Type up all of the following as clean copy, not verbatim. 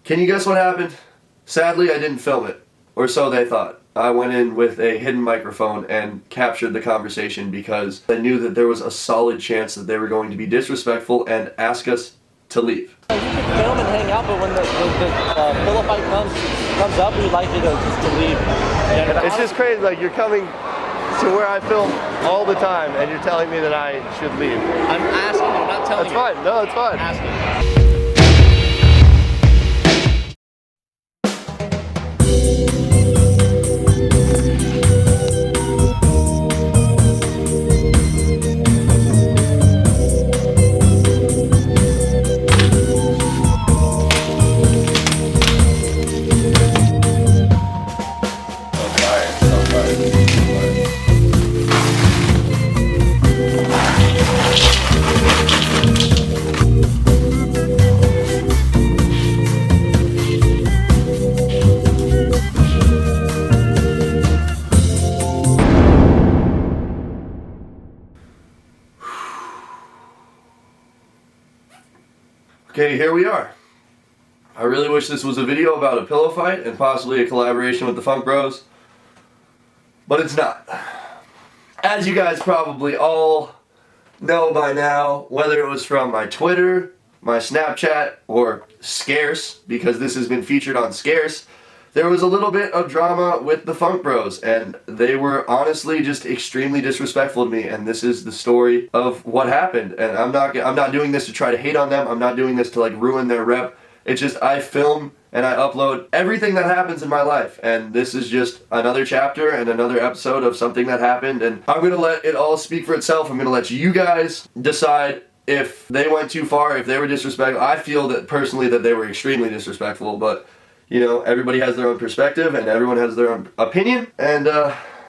Can you guess what happened? Sadly, I didn't film it, or so they thought. I went in with a hidden microphone and captured the conversation because I knew that there was a solid chance that they were going to be disrespectful and ask us to leave. You can film and hang out, but when the pillow fight comes up, we'd like you to leave. Yeah, it's just crazy, like you're coming to where I film all the time and you're telling me that I should leave. I'm asking you, not telling you. That's fine, no, it's fine. I'm asking. Okay, here we are. I really wish this was a video about a pillow fight and possibly a collaboration with the FunkBros, but it's not. As you guys probably all know by now, whether it was from my Twitter, my Snapchat, or Scarce, because this has been featured on Scarce, there was a little bit of drama with the FunkBros, and they were honestly just extremely disrespectful to me, and this is the story of what happened. And I'm not doing this to try to hate on them. I'm not doing this to like ruin their rep. It's just I film and I upload everything that happens in my life, and this is just another chapter and another episode of something that happened, and I'm gonna let it all speak for itself. I'm gonna let you guys decide if they went too far, if they were disrespectful. I feel that personally that they were extremely disrespectful, but you know, everybody has their own perspective and everyone has their own opinion, and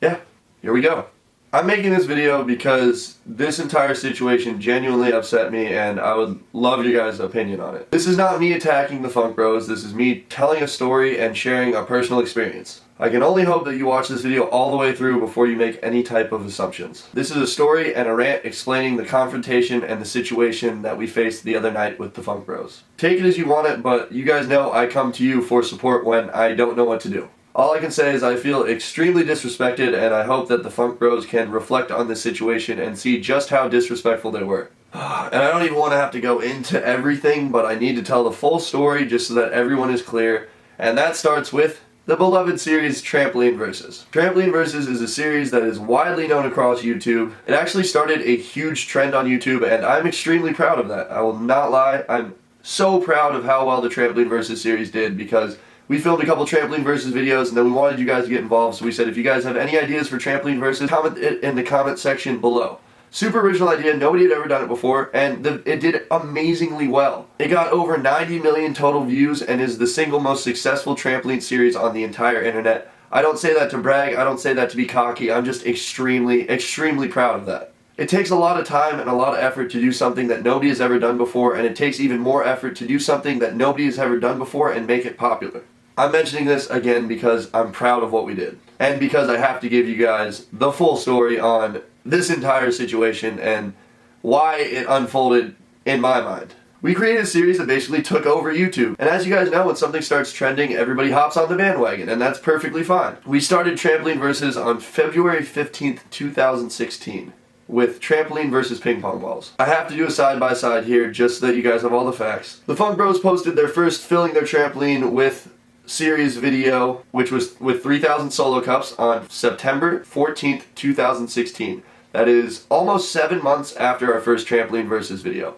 yeah, here we go. I'm making this video because this entire situation genuinely upset me, and I would love your guys' opinion on it. This is not me attacking the FunkBros, this is me telling a story and sharing a personal experience. I can only hope that you watch this video all the way through before you make any type of assumptions. This is a story and a rant explaining the confrontation and the situation that we faced the other night with the FunkBros. Take it as you want it, but you guys know I come to you for support when I don't know what to do. All I can say is I feel extremely disrespected, and I hope that the FunkBros can reflect on this situation and see just how disrespectful they were. And I don't even want to have to go into everything, but I need to tell the full story just so that everyone is clear, and that starts with the beloved series Trampoline Versus. Trampoline Versus is a series that is widely known across YouTube. It actually started a huge trend on YouTube, and I'm extremely proud of that. I will not lie, I'm so proud of how well the Trampoline Versus series did, because we filmed a couple Trampoline Versus videos and then we wanted you guys to get involved, so we said if you guys have any ideas for Trampoline Versus, comment it in the comment section below. Super original idea, nobody had ever done it before, and it did amazingly well. It got over 90 million total views and is the single most successful trampoline series on the entire internet. I don't say that to brag, I don't say that to be cocky, I'm just extremely, extremely proud of that. It takes a lot of time and a lot of effort to do something that nobody has ever done before, and it takes even more effort to do something that nobody has ever done before and make it popular. I'm mentioning this again because I'm proud of what we did, and because I have to give you guys the full story on this entire situation and why it unfolded in my mind. We created a series that basically took over YouTube, and as you guys know, when something starts trending, everybody hops on the bandwagon, and that's perfectly fine. We started Trampoline Versus on February 15th, 2016. With trampoline versus ping pong balls. I have to do a side-by-side here just so that you guys have all the facts. The FunkBros posted their first filling their trampoline with series video, which was with 3,000 solo cups on September 14th, 2016. That is almost 7 months after our first Trampoline Versus video.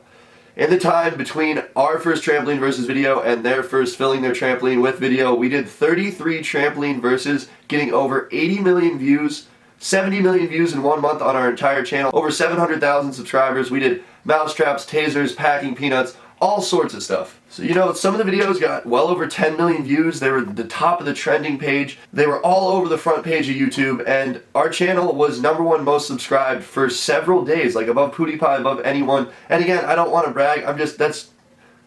In the time between our first Trampoline Versus video and their first filling their trampoline with video, we did 33 Trampoline Versus, getting over 80 million views, 70 million views in 1 month on our entire channel, over 700,000 subscribers. We did mousetraps, tasers, packing peanuts, all sorts of stuff. So you know, some of the videos got well over 10 million views, they were at the top of the trending page, they were all over the front page of YouTube, and our channel was #1 most subscribed for several days, like above PewDiePie, above anyone. And again, I don't want to brag, that's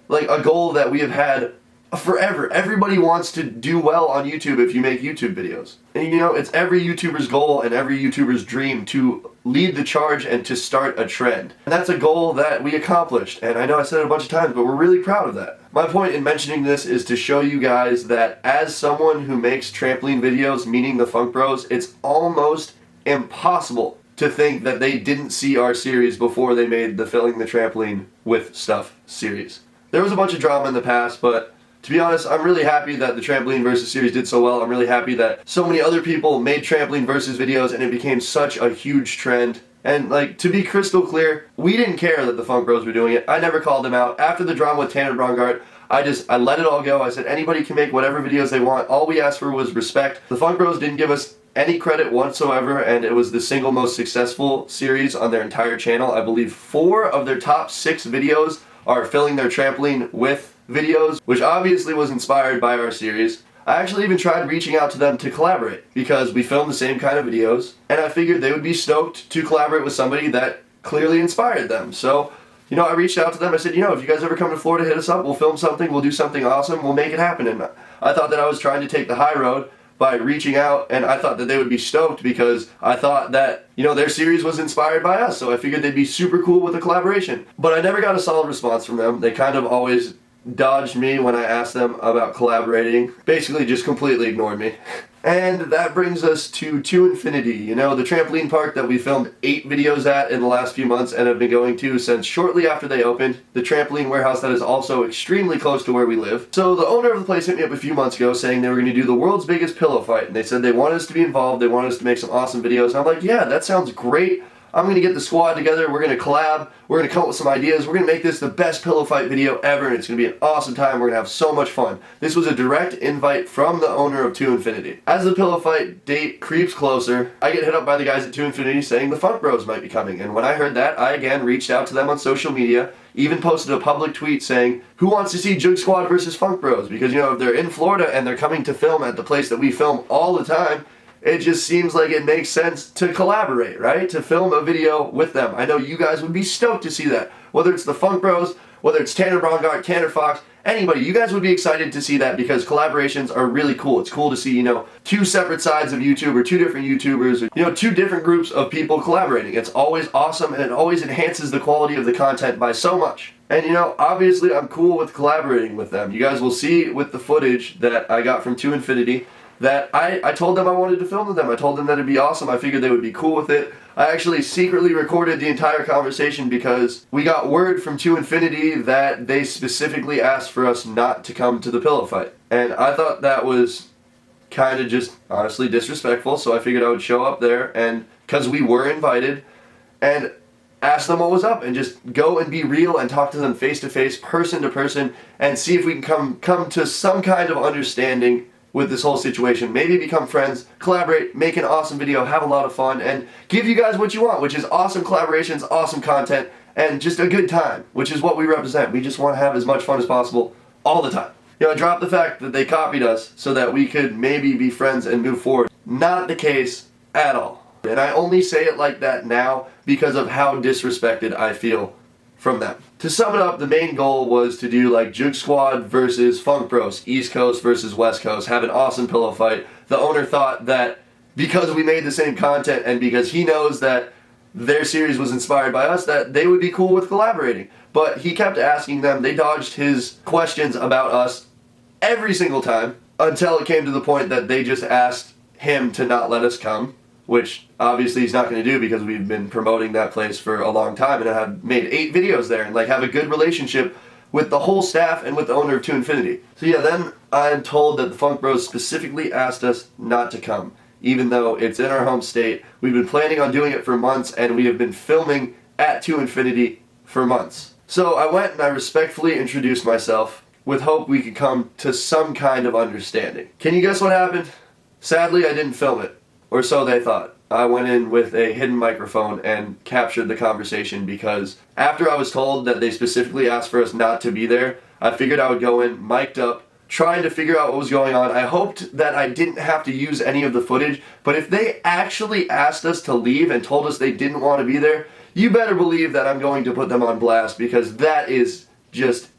like a goal that we have had forever. Everybody wants to do well on YouTube if you make YouTube videos. And you know, it's every YouTuber's goal and every YouTuber's dream to lead the charge and to start a trend. And that's a goal that we accomplished. And I know I said it a bunch of times, but we're really proud of that. My point in mentioning this is to show you guys that as someone who makes trampoline videos, meaning the FunkBros, it's almost impossible to think that they didn't see our series before they made the Filling the Trampoline with Stuff series. There was a bunch of drama in the past, but to be honest, I'm really happy that the Trampoline Versus series did so well. I'm really happy that so many other people made Trampoline Versus videos and it became such a huge trend. And like, to be crystal clear, we didn't care that the FunkBros were doing it. I never called them out. After the drama with Tanner Brongart, I let it all go. I said anybody can make whatever videos they want. All we asked for was respect. The FunkBros didn't give us any credit whatsoever, and it was the single most successful series on their entire channel. I believe 4 of their top 6 videos are filling their trampoline with videos, which obviously was inspired by our series. I actually even tried reaching out to them to collaborate because we filmed the same kind of videos, and I figured they would be stoked to collaborate with somebody that clearly inspired them. So, you know, I reached out to them. I said, you know, if you guys ever come to Florida, hit us up. We'll film something. We'll do something awesome. We'll make it happen. And I thought that I was trying to take the high road by reaching out, and I thought that they would be stoked because I thought that, you know, their series was inspired by us, so I figured they'd be super cool with a collaboration. But I never got a solid response from them. They kind of always dodged me when I asked them about collaborating. Basically just completely ignored me. And that brings us to Infinity, you know, the trampoline park that we filmed 8 videos at in the last few months and have been going to since shortly after they opened. The trampoline warehouse that is also extremely close to where we live. So the owner of the place hit me up a few months ago saying they were going to do the world's biggest pillow fight. And they said they wanted us to be involved, they wanted us to make some awesome videos. And I'm like, yeah, that sounds great. I'm going to get the squad together, we're going to collab, we're going to come up with some ideas, we're going to make this the best pillow fight video ever, and it's going to be an awesome time, we're going to have so much fun. This was a direct invite from the owner of 2 Infinity. As the pillow fight date creeps closer, I get hit up by the guys at 2 Infinity saying the FunkBros might be coming, and when I heard that, I again reached out to them on social media, even posted a public tweet saying, who wants to see JoogSquad versus FunkBros? Because, you know, if they're in Florida and they're coming to film at the place that we film all the time, it just seems like it makes sense to collaborate, right? To film a video with them. I know you guys would be stoked to see that. Whether it's the FunkBros, whether it's Tanner Brongart, Tanner Fox, anybody, you guys would be excited to see that because collaborations are really cool. It's cool to see, you know, 2 separate sides of YouTube or 2 different YouTubers, or, you know, 2 different groups of people collaborating. It's always awesome and it always enhances the quality of the content by so much. And, you know, obviously I'm cool with collaborating with them. You guys will see with the footage that I got from 2 Infinity that I told them I wanted to film with them. I told them that it'd be awesome. I figured they would be cool with it. I actually secretly recorded the entire conversation because we got word from 2 Infinity that they specifically asked for us not to come to the pillow fight. And I thought that was kind of just honestly disrespectful, so I figured I would show up there and, because we were invited, and ask them what was up and just go and be real and talk to them face to face, person to person, and see if we can come to some kind of understanding with this whole situation. Maybe become friends, collaborate, make an awesome video, have a lot of fun, and give you guys what you want, which is awesome collaborations, awesome content, and just a good time, which is what we represent. We just want to have as much fun as possible all the time. You know, drop the fact that they copied us so that we could maybe be friends and move forward. Not the case at all. And I only say it like that now because of how disrespected I feel from them. To sum it up, the main goal was to do like JoogSquad versus FunkBros, East Coast versus West Coast, have an awesome pillow fight. The owner thought that because we made the same content and because he knows that their series was inspired by us, that they would be cool with collaborating. But he kept asking them, they dodged his questions about us every single time until it came to the point that they just asked him to not let us come, which obviously he's not going to do because we've been promoting that place for a long time and I have made 8 videos there and like have a good relationship with the whole staff and with the owner of 2 Infinity. So yeah, then I'm told that the FunkBros specifically asked us not to come, even though it's in our home state. We've been planning on doing it for months and we have been filming at 2 Infinity for months. So I went and I respectfully introduced myself with hope we could come to some kind of understanding. Can you guess what happened? Sadly, I didn't film it. Or so they thought. I went in with a hidden microphone and captured the conversation because after I was told that they specifically asked for us not to be there, I figured I would go in, mic'd up, trying to figure out what was going on. I hoped that I didn't have to use any of the footage, but if they actually asked us to leave and told us they didn't want to be there, you better believe that I'm going to put them on blast because that is just,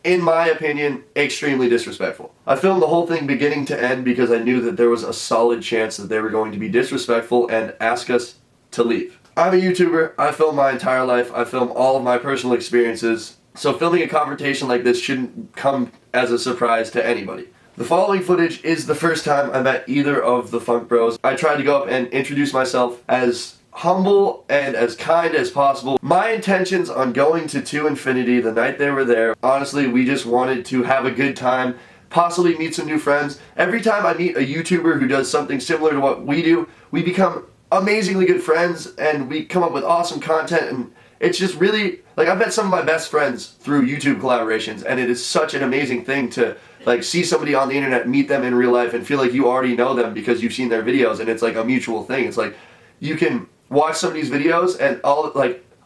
in my opinion, extremely disrespectful. I filmed the whole thing beginning to end because I knew that there was a solid chance that they were going to be disrespectful and ask us to leave. I'm a YouTuber. I film my entire life. I film all of my personal experiences. So filming a confrontation like this shouldn't come as a surprise to anybody. The following footage is the first time I met either of the FunkBros. I tried to go up and introduce myself as humble and as kind as possible. My intentions on going to 2 Infinity the night they were there, honestly, we just wanted to have a good time, possibly meet some new friends. Every time I meet a YouTuber who does something similar to what we do, we become amazingly good friends and we come up with awesome content, and it's just really, like, I've met some of my best friends through YouTube collaborations, and it is such an amazing thing to like see somebody on the internet, meet them in real life, and feel like you already know them because you've seen their videos, and it's like a mutual thing. It's like you can watch somebody's videos and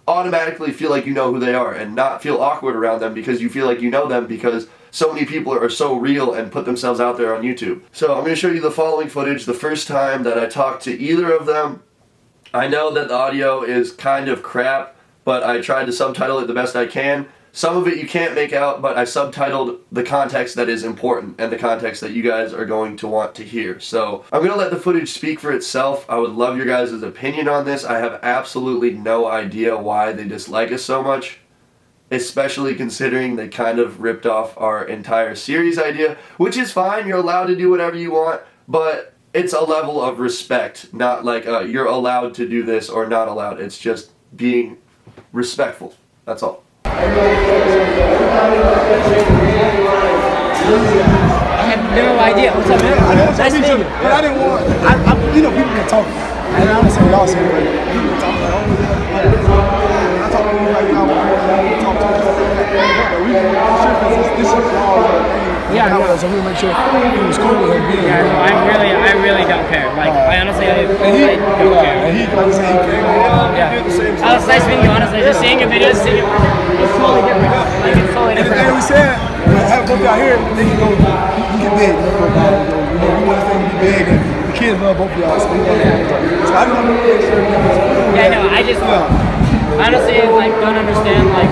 automatically feel like you know who they are and not feel awkward around them because you feel like you know them because so many people are so real and put themselves out there on YouTube. So I'm going to show you the following footage, the first time that I talked to either of them. I know that the audio is kind of crap, but I tried to subtitle it the best I can. Some of it you can't make out, but I subtitled the context that is important and the context that you guys are going to want to hear. So I'm going to let the footage speak for itself. I would love your guys' opinion on this. I have absolutely no idea why they dislike us so much, especially considering they kind of ripped off our entire series idea, which is fine. You're allowed to do whatever you want, but it's a level of respect, not like you're allowed to do this or not allowed. It's just being respectful. That's all. I have no idea. What's up, man? Nice to meet you. But I didn't want, you know, people can talk. And I don't say y'all say, but people can talk. I talk to you like y'all talk to us. But we this is all. Yeah, no. So we make sure it was cool with him being here. No, I really don't care. Like, I honestly, I don't care. And he, like I said, he came on. Yeah. Did the same Oh, it's nice meeting you, honestly. Just seeing your videos, seeing it, it's totally different. Like, it's totally And different. then we said, when have both y'all here, then you go, you get big. You know, we want this thing to be big, and the kids love both of y'all. So we want to. So I don't know. Yeah, no, I just honestly like don't understand like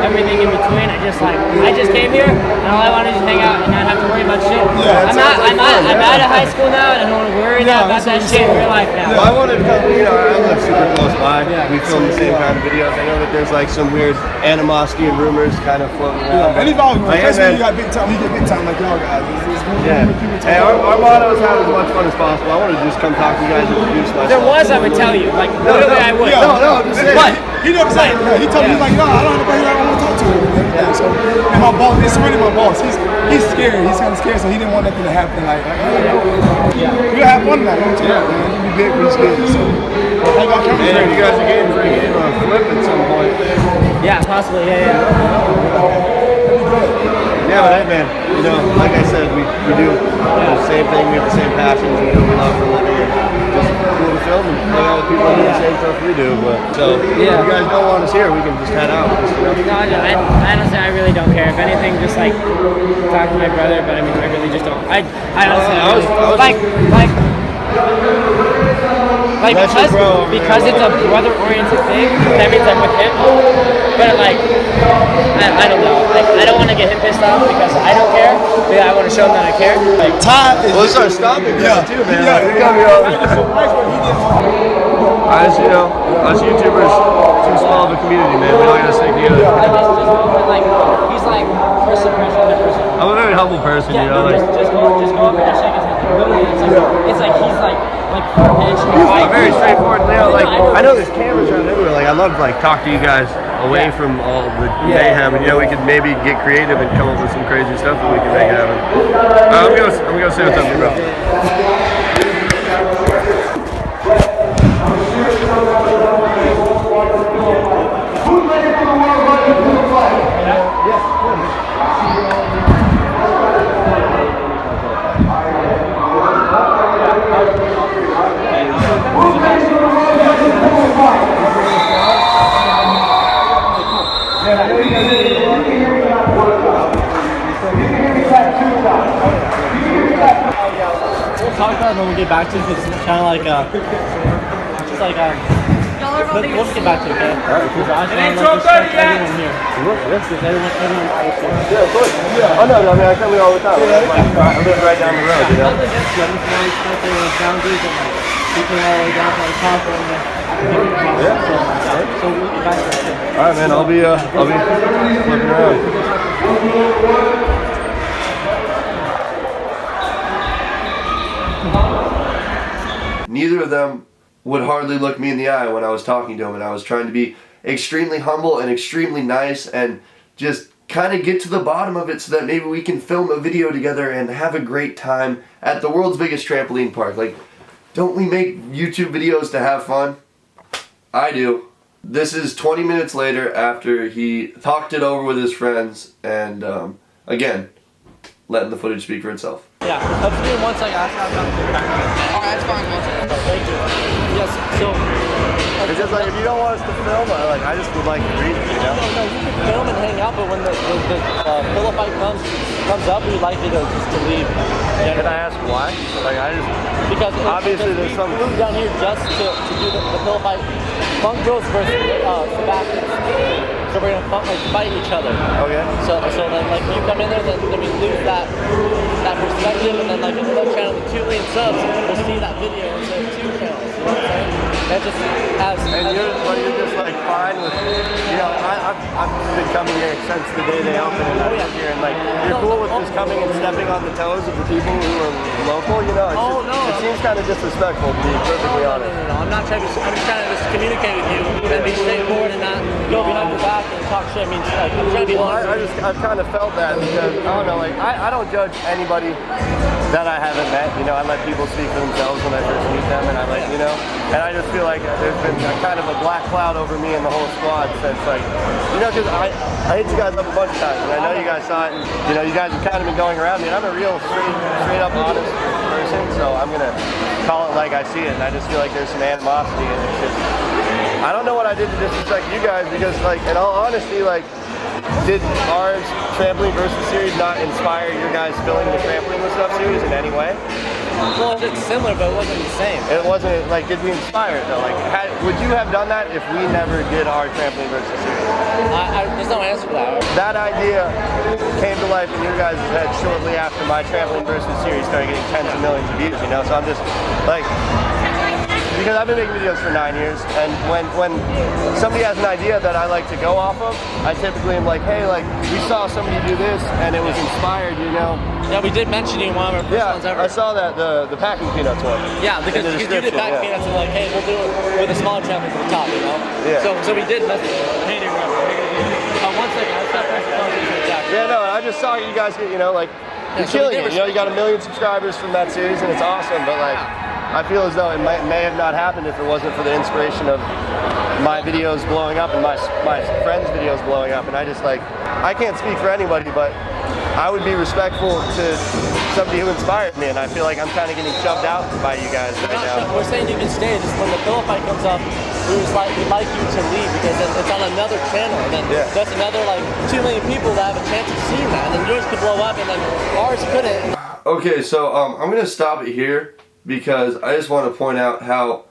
everything in between. I just came here and all I want to do is hang out and not have to worry about shit. Yeah, I'm out of high school now and I don't want to worry about that shit in real life now. Well, I wanted to come, you know, I live super close by. We film the same kind of videos. I know that there's like some weird animosity and rumors kind of floating around. And he's always you got big time. He get big time like y'all guys. Yeah. Hey, our motto is have as much fun as possible. I wanted to just come talk to you guys and introduce myself. If there was, I would tell you. Like, literally, I would. No, just say But he never said it. He told me, he's like, no, I don't know anybody I want to talk to. So, and my boss, it's really my boss. He's scared. He's kind of scared, so he didn't want nothing to happen. Like we have fun tonight. Yeah, man. You be big, but he's good. So, I got cameras ready. You guys are getting for a game on flip at some point. yeah, possibly, yeah. Yeah, but hey, man, you know, like I said, we do the same thing. We have the same passions. We do what we love for a living. Just cool to film and hang out with people that do the same stuff we do. But so, if you guys don't want us here, we can just head out. Just, you know. No, honestly, I really don't care. If anything, just like talk to my brother. But I mean, I really just don't. I honestly, because it's a brother-oriented thing. That means I'm with him. But like, I don't know. Like, I don't want to get him pissed off because I don't care. But I want to show him that I care. Like, Todd is. Well, it's our stopping point too, man. Yeah, Like, we come here all the time. so nice what he did. As you know, us YouTubers, too small of a community, man. We all gotta stick together. he's like first impression of person. I'm a very humble person, Yeah, you know. just go up and just shake his hand. Literally, it's like he's like I'm very straightforward, Leo. Like, I know there's cameras around everywhere. Like, I love to like talk to you guys away from all the mayhem, and you know, we could maybe get creative and come up with some crazy stuff that we can make happen. I'm gonna say what's up, bro. We'll talk about it when we get back to it because it's kind of like just like We'll get back to it, okay? Alright. It ain't 12:30 yet! Everyone here. Everyone Yeah, of course. Yeah. Oh no, I mean I come here all the time. I live right down the road, you know. Boundaries and people all the way down to the top so we'll get back to it. Alright man, I'll be flipping around. Neither of them would hardly look me in the eye when I was talking to him, and I was trying to be extremely humble and extremely nice and just kind of get to the bottom of it so that maybe we can film a video together and have a great time at the world's biggest trampoline park. Like, don't we make YouTube videos to have fun? I do. This is 20 minutes later after he talked it over with his friends, and again, letting the footage speak for itself. Yeah, up to me once I got Oh, that's fine. Thank you. Yes, so... It's just like, if you don't want us to film, I just would like to read it, you know? No, you can film and hang out, but when the pillow fight comes up, we'd like you to just to leave. Yeah, can I ask why? Because obviously there's some... We flew down here just to do the pillow fight. FunkBros versus Sebastian. So we're gonna fight each other. Okay. So then you come in there, then we lose that perspective, and then another channel with 2 million subs, we'll see that video instead of 2 channels. You know what I'm saying? That just has. And you're just fine with, you know, I've been coming here since the day they opened, and I've been here, and you're cool with just coming and stepping on the toes of the people who are local, you know? It seems kind of disrespectful, to be perfectly honest. No, I'm not trying to. I'm just trying to just communicate with you and be straightforward and not go behind your back and talk shit. I mean, I'm trying to be honest. I've kind of felt that because, I don't know, I don't judge anybody that I haven't met, you know, I let people speak for themselves when I first meet them, and you know, and I just feel like there's been kind of a black cloud over me and the whole squad since, you know, because I hit you guys up a bunch of times, and I know you guys saw it, and, you know, you guys have kind of been going around me, and I'm a real straight up honest person, so I'm gonna call it like I see it, and I just feel like there's some animosity, and it's just, I don't know what I did to disrespect you guys, because, in all honesty, did ours Trampoline Versus series not inspire your guys filling the Trampoline with Stuff series in any way? Well, it's similar, but it wasn't the same. It wasn't, did we inspire it though? Would you have done that if we never did our Trampoline Versus series? There's no answer to that. That idea came to life in your guys' head shortly after my Trampoline Versus series started getting tens of millions of views, you know? So I'm just, because I've been making videos for 9 years, and when somebody has an idea that I like to go off of, I typically am like, hey, we saw somebody do this, and it was inspired, you know? Yeah, we did mention you in one of our first ones ever. I saw that, the packing peanuts one. Yeah, because you did packing peanuts, and hey, we'll do it with a smaller trampoline at the top, you know? Yeah. So we did message you. Hey, one second, I was talking to Jack. Yeah, no, I just saw you guys get, you know, you're killing it. You know, you got 1 million subscribers from that series, and it's awesome, but I feel as though it may have not happened if it wasn't for the inspiration of my videos blowing up and my friends' videos blowing up, and I just I can't speak for anybody, but I would be respectful to somebody who inspired me, and I feel like I'm kind of getting shoved out by you guys right now. We're saying you can stay, just when the pillow fight comes up, we'd like you to leave because it's on another channel, and then that's another 2 million people that have a chance of seeing that, and then yours could blow up, and then ours couldn't. Okay, so I'm gonna stop it here, because I just want to point out how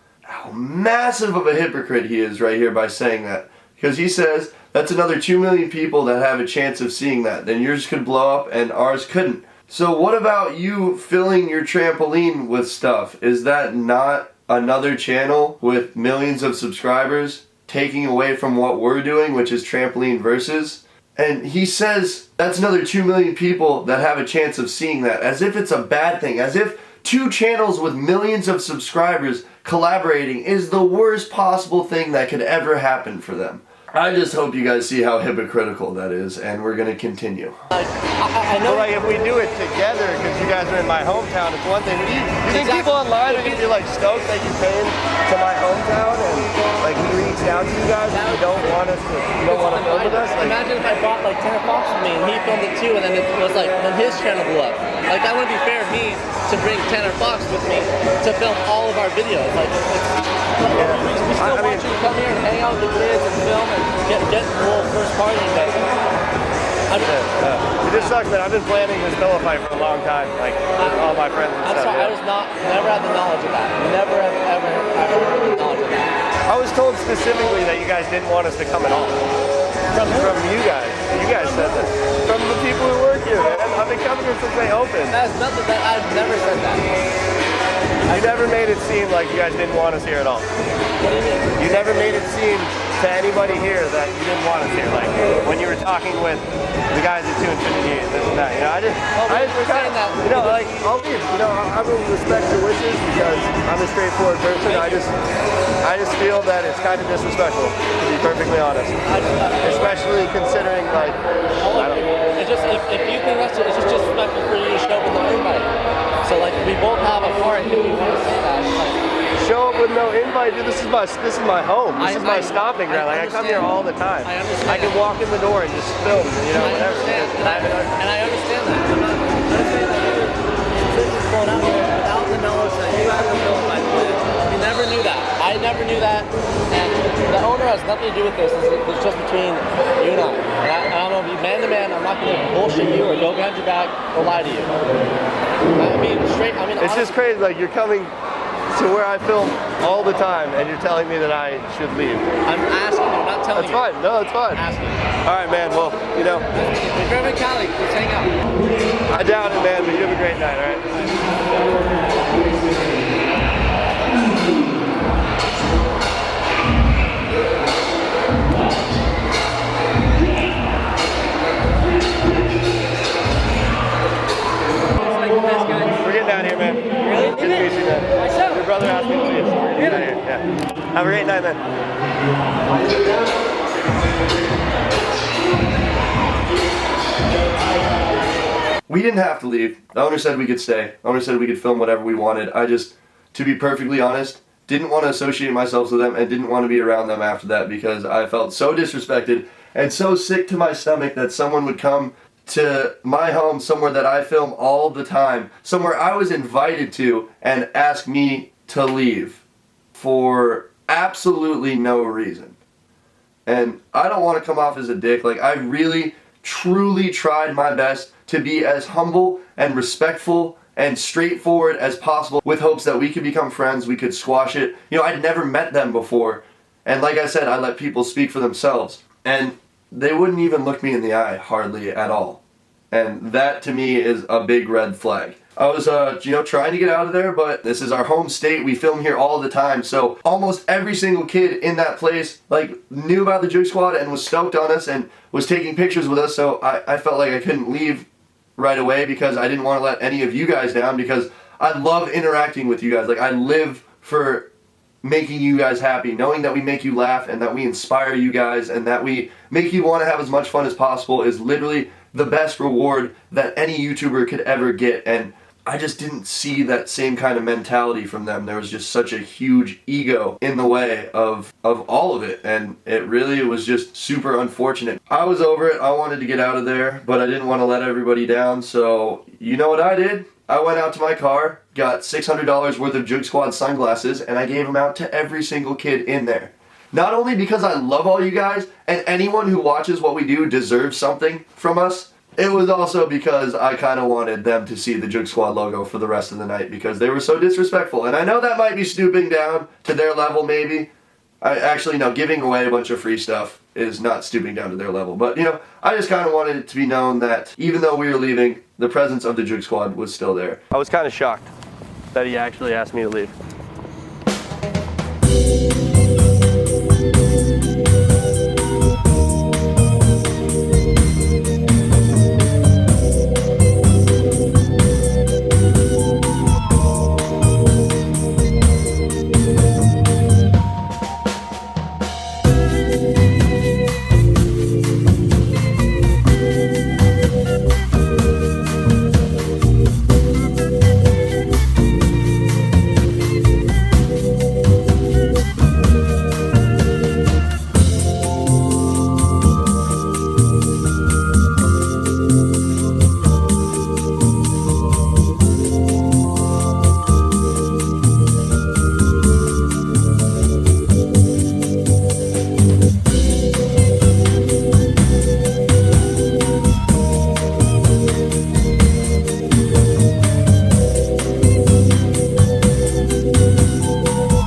massive of a hypocrite he is right here by saying that. Because he says that's another 2 million people that have a chance of seeing that. Then yours could blow up and ours couldn't. So what about you filling your trampoline with stuff? Is that not another channel with millions of subscribers taking away from what we're doing, which is Trampoline Versus? And he says that's another 2 million people that have a chance of seeing that, as if it's a bad thing, as if 2 channels with millions of subscribers collaborating is the worst possible thing that could ever happen for them. I just hope you guys see how hypocritical that is, and we're gonna continue. I know. But if we do it together, because you guys are in my hometown, it's one thing. You think people online are gonna be stoked that you came to my hometown and we reached out to you guys and you don't want to film with us? Imagine if I brought Tanner Fox with me and he filmed it too, and then it was then his channel blew up. That wouldn't be fair of me to bring Tanner Fox with me to film all of our videos. We still want you to come here and hang out with the kids and film and get a little first party. It just sucks, man. I've been planning this pillow fight for a long time, with all my friends and stuff. I was never had the knowledge of that. Never have ever had the knowledge of that. I was told specifically that you guys didn't want us to come at all. From you guys. You guys said that. From the people who work here, man. I've been coming here since they opened. That's nothing that I've never said that. You never made it seem like you guys didn't want us here at all. What do you mean? You never made it seem to anybody here that you didn't want us here. Like when you were talking with the guys at 2 Infinity and this and that. You know, I just saying that. you know, like I'll leave. You know, I will respect your wishes because I'm a straightforward person. I just feel that it's kind of disrespectful, to be perfectly honest. Especially considering like I don't know. It's just if you think that's it's just disrespectful for you to show up with no invite. So like we both have a part if you want to say that. It's like, show up with no invite, dude. This is my home. This is my stomping ground. Like I come here all the time. I understand. I can walk in the door and just film, you know, whatever. And I understand that. I'm not saying that your decision's going out here without the knowledge that you have to film by plan. You never knew that. I never knew that. And the owner has nothing to do with this. It's just between you and I. And I don't know if you man to man, I'm not going to bullshit you or go behind your back or lie to you. I mean, it's just crazy. Like you're coming to where I film all the time, and you're telling me that I should leave. I'm asking you, not telling you. That's you. fine. No, it's fine. I'm asking. All right, man. Well, you know. If you're ever in Cali, let's hang out. I doubt it, man. But you have a great night. All right. We're getting down here, man. Really? Good to meet you, man. Myself. Your brother asked me to leave, so we're getting down here. Yeah. Have a great night, man. We didn't have to leave. The owner said we could stay. The owner said we could film whatever we wanted. I just, to be perfectly honest, didn't want to associate myself with them and didn't want to be around them after that because I felt so disrespected and so sick to my stomach that someone would come to my home, somewhere that I film all the time, somewhere I was invited to, and ask me to leave for absolutely no reason. And I don't want to come off as a dick. Like, I really, truly tried my best to be as humble and respectful and straightforward as possible with hopes that we could become friends, we could squash it. You know, I'd never met them before. And like I said, I let people speak for themselves. And they wouldn't even look me in the eye, hardly at all. And that, to me, is a big red flag. I was, trying to get out of there, but this is our home state. We film here all the time. So almost every single kid in that place, knew about the JoogSquad and was stoked on us and was taking pictures with us. So I felt like I couldn't leave right away because I didn't want to let any of you guys down because I love interacting with you guys. Like, I live for making you guys happy, knowing that we make you laugh and that we inspire you guys and that we make you want to have as much fun as possible is literally the best reward that any YouTuber could ever get. And I just didn't see that same kind of mentality from them. There was just such a huge ego in the way of all of it, and it really was just super unfortunate. I was over it. I wanted to get out of there, but I didn't want to let everybody down, so you know what I did? I went out to my car, got $600 worth of JoogSquad sunglasses, and I gave them out to every single kid in there. Not only because I love all you guys, and anyone who watches what we do deserves something from us, it was also because I kind of wanted them to see the JoogSquad logo for the rest of the night because they were so disrespectful. And I know that might be stooping down to their level, maybe. Giving away a bunch of free stuff is not stooping down to their level. But, I just kind of wanted it to be known that even though we were leaving, the presence of the JoogSquad was still there. I was kind of shocked that he actually asked me to leave.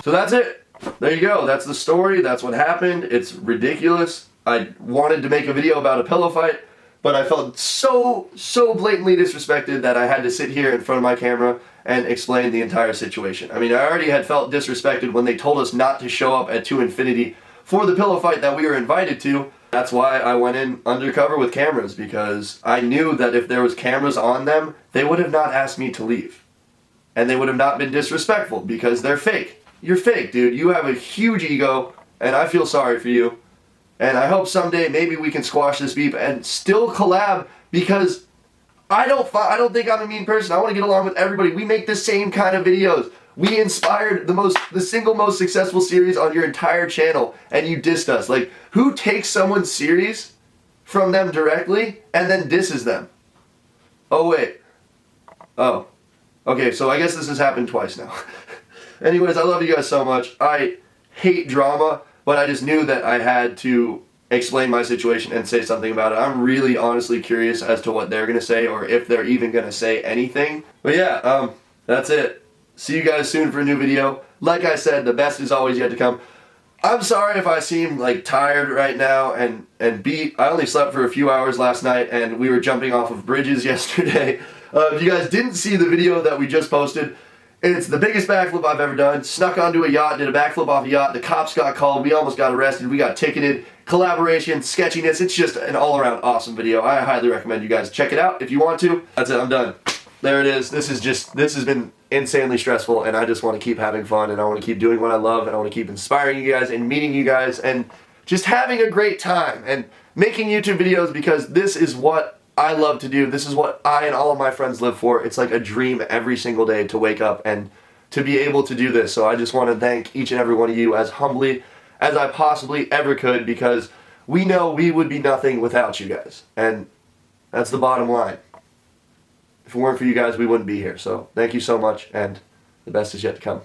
So that's it. there you go. That's the story. That's what happened. It's ridiculous. I wanted to make a video about a pillow fight, but I felt so blatantly disrespected that I had to sit here in front of my camera and explain the entire situation. I mean, I already had felt disrespected when they told us not to show up at 2 Infinity for the pillow fight that we were invited to. That's why I went in undercover with cameras, because I knew that if there was cameras on them, they would have not asked me to leave. And they would have not been disrespectful, because they're fake. You're fake, dude. You have a huge ego, and I feel sorry for you. And I hope someday maybe we can squash this beef and still collab, because I don't think I'm a mean person. I want to get along with everybody. We make the same kind of videos. We inspired the single most successful series on your entire channel, and you dissed us. Like, who takes someone's series from them directly and then disses them? Oh, wait. Oh. Okay, so I guess this has happened twice now. Anyways, I love you guys so much. I hate drama, but I just knew that I had to explain my situation and say something about it. I'm really honestly curious as to what they're going to say, or if they're even going to say anything. But yeah, that's it. See you guys soon for a new video. Like I said, the best is always yet to come. I'm sorry if I seem like tired right now and beat. I only slept for a few hours last night, and we were jumping off of bridges yesterday. If you guys didn't see the video that we just posted, it's the biggest backflip I've ever done. Snuck onto a yacht, did a backflip off a yacht. The cops got called. We almost got arrested. We got ticketed. Collaboration, sketchiness. It's just an all-around awesome video. I highly recommend you guys check it out if you want to. That's it. I'm done. There it is. This has been insanely stressful, and I just want to keep having fun, and I want to keep doing what I love, and I want to keep inspiring you guys and meeting you guys and just having a great time and making YouTube videos, because this is what I love to do. This is what I and all of my friends live for. It's like a dream every single day to wake up and to be able to do this. So I just want to thank each and every one of you as humbly as I possibly ever could, because we know we would be nothing without you guys. And that's the bottom line. If it weren't for you guys, we wouldn't be here. So thank you so much, and the best is yet to come.